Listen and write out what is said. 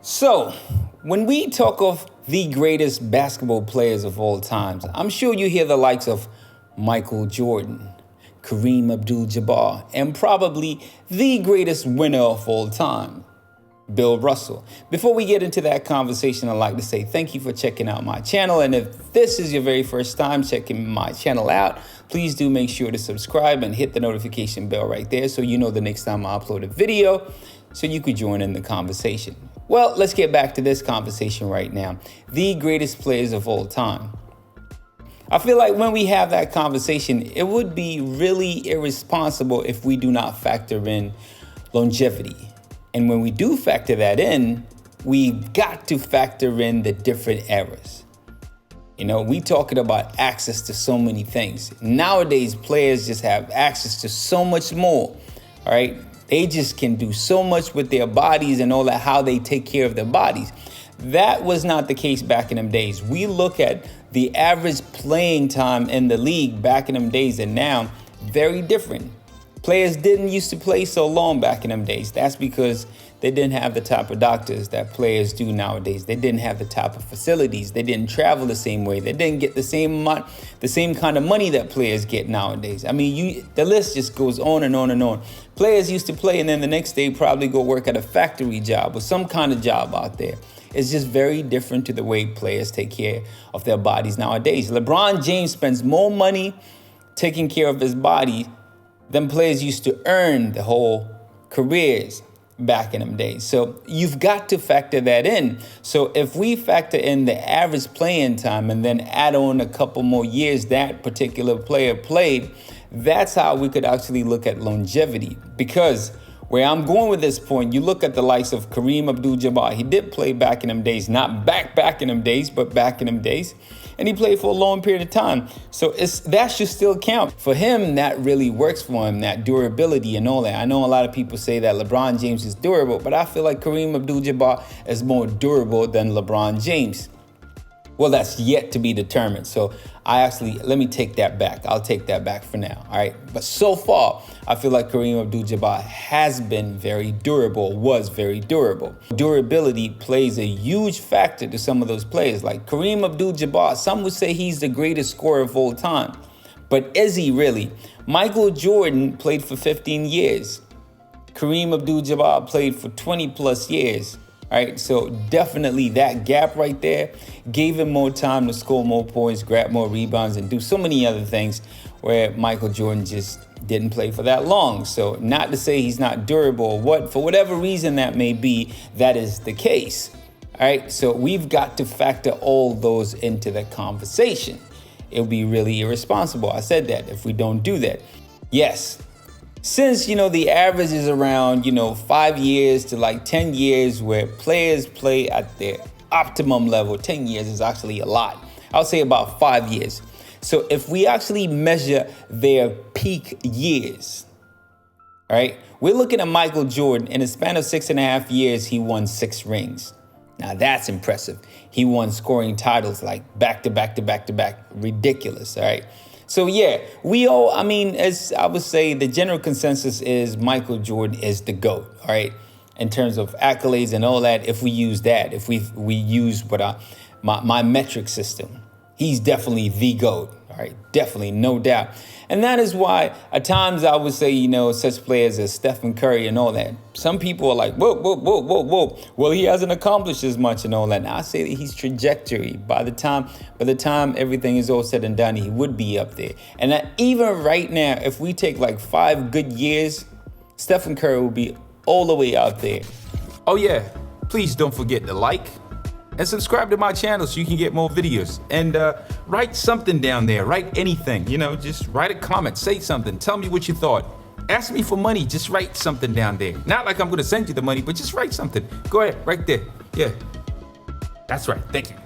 So, when we talk of the greatest basketball players of all times, I'm sure you hear the likes of Michael Jordan, Kareem Abdul-Jabbar, and probably the greatest winner of all time, Bill Russell. Before we get into that conversation, I'd like to say thank you for checking out my channel. And if this is your very first time checking my channel out, please do make sure to subscribe and hit the notification bell right there so you know the next time I upload a video so you could join in the conversation. Well, let's get back to this conversation right now. The greatest players of all time. I feel like when we have that conversation, it would be really irresponsible if we do not factor in longevity. And when we do factor that in, we've got to factor in the different eras. You know, we talking about access to so many things. Nowadays, players just have access to so much more, all right? They just can do so much with their bodies and all that, how they take care of their bodies. That was not the case back in them days. We look at the average playing time in the league back in them days and now, very different. Players didn't used to play so long back in them days. That's because they didn't have the type of doctors that players do nowadays. They didn't have the type of facilities. They didn't travel the same way. They didn't get the same kind of money that players get nowadays. I mean, the list just goes on and on and on. Players used to play and then the next day probably go work at a factory job or some kind of job out there. It's just very different to the way players take care of their bodies nowadays. LeBron James spends more money taking care of his body than players used to earn the whole careers back in them days. So you've got to factor that in. So if we factor in the average playing time and then add on a couple more years that particular player played, that's how we could actually look at longevity. Because where I'm going with this point, you look at the likes of Kareem Abdul-Jabbar. He did play back in them days, not back in them days, but back in them days. And he played for a long period of time. So that should still count. For him, that really works for him, that durability and all that. I know a lot of people say that LeBron James is durable, but I feel like Kareem Abdul-Jabbar is more durable than LeBron James. Well, that's yet to be determined. So let me take that back. I'll take that back for now. All right. But so far, I feel like Kareem Abdul-Jabbar has been very durable, was very durable. Durability plays a huge factor to some of those players. Like Kareem Abdul-Jabbar, some would say he's the greatest scorer of all time. But is he really? Michael Jordan played for 15 years. Kareem Abdul-Jabbar played for 20 plus years. All right, so definitely that gap right there gave him more time to score more points, grab more rebounds, and do so many other things where Michael Jordan just didn't play for that long. So not to say he's not durable, for whatever reason that may be, that is the case. All right, so we've got to factor all those into the conversation. It would be really irresponsible. I said that if we don't do that. Yes. Since, the average is around, 5 years to like 10 years where players play at their optimum level, 10 years is actually a lot. I'll say about 5 years. So if we actually measure their peak years, all right, we're looking at Michael Jordan. In a span of 6.5 years, he won 6 rings. Now that's impressive. He won scoring titles like back to back to back to back. Ridiculous, all right? So yeah, as I would say, the general consensus is Michael Jordan is the GOAT, all right? In terms of accolades and all that, if we use that, if we use my metric system, he's definitely the GOAT, all right? Definitely, no doubt. And that is why at times I would say, such players as Stephen Curry and all that. Some people are like, whoa. Well, he hasn't accomplished as much and all that. Now I say that he's trajectory. By the time everything is all said and done, he would be up there. And that even right now, if we take like 5 good years, Stephen Curry will be all the way out there. Oh yeah, please don't forget to like and subscribe to my channel so you can get more videos. And write something down there. Write anything. Just write a comment. Say something. Tell me what you thought. Ask me for money. Just write something down there. Not like I'm going to send you the money, but just write something. Go ahead. Right there. Yeah. That's right. Thank you.